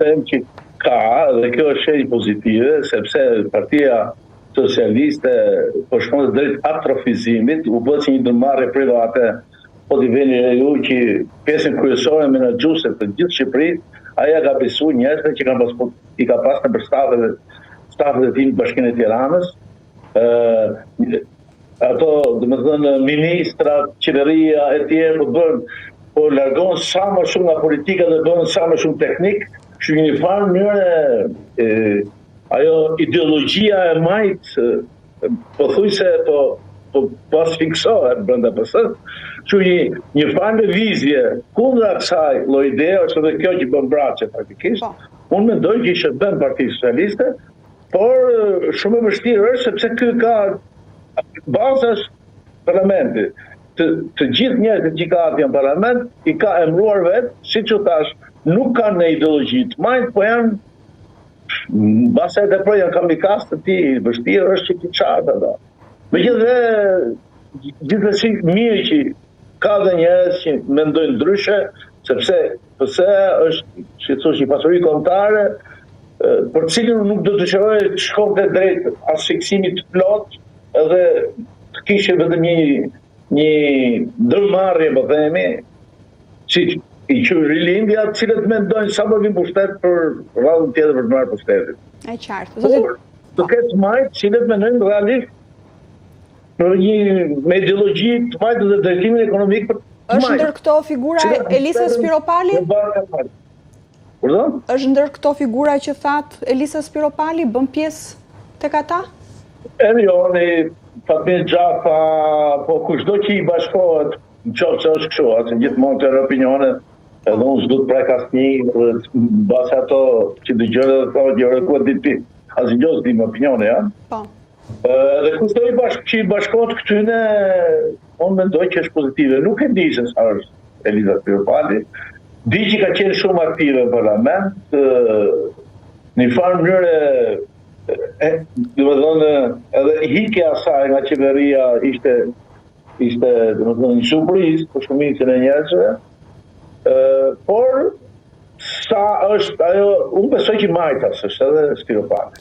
them që ka, dhe kjo është shenjë pozitive, sepse Partia Socialiste po shkon drejt atrofizimit, u bë si një ndërmarrje private, po t'i veni ju që pjesën kryesore menaxhuese të gjithë Shqipërisë, aja ka besu njerëzve që i ka pas në stafet e tij në Bashkinë e Tiranës, ato, domethënë, ministrat, qeveria e tjerë po largon sa më shumë nga politika dhe bën sa më shumë teknik, që një farë mënyrë ajo ideologjia e majt pothuajse po asfiksohet brenda PS-s, që një farë lëvizje kundra kësaj lloj ide është edhe kjo që bën braçe praktikisht. Unë mendoj që ishte bën Partia Socialiste, por shumë e vështirë është sepse ky ka bazash parlamenti. Të gjithë njerëzit që ka aty në parlament i ka emëruar vetë, siç u thash, nuk kanë në ideologji të majt, po janë basa e janë kamikaz të tij, vështirë është që ti çarta ata. Megjithatë, gjithsesi mirë që ka dhe njerëz që mendojnë ndryshe, sepse PS është, si thosh, një pasuri kombëtare, për cilën nuk do të dëshiroj të shkonte drejt asfiksimit të plot, edhe të kishte vetëm një ndërmarrje, po themi, si i quajnë rilindja, të cilët mendojnë sa më vin pushtet për radhën tjetër për të marrë pushtetin. E qartë. Por të ketë majt, cilët mendojnë realisht për me ideologji të majtë dhe drejtimin ekonomik për është ndër këto figura Elisa Spiropali? Është ndër këto figura që thatë Elisa Spiropali bën pjesë tek ata? Erioni, Fatmir Xhafa, po kushdo që i bashkohet, në qoftë se është kështu, se gjithmonë të opinione, edhe unë s'du të prek asnjë, base ato që dëgjoj dhe thotë jo ku ditë, asnjë s'dim opinione, ja. Po. Dhe kushdo që i bashkohet këtyne, unë mendoj që është pozitive. Nuk e di se sa është Elisa Spiropali, di që ka qenë shumë aktive në parlament, në një farë mënyrë, domethënë, edhe hikja e saj nga qeveria ishte domethënë një surprizë për shumicën e njerëzve, por sa është ajo, unë besoj që majtas është edhe Spiropali.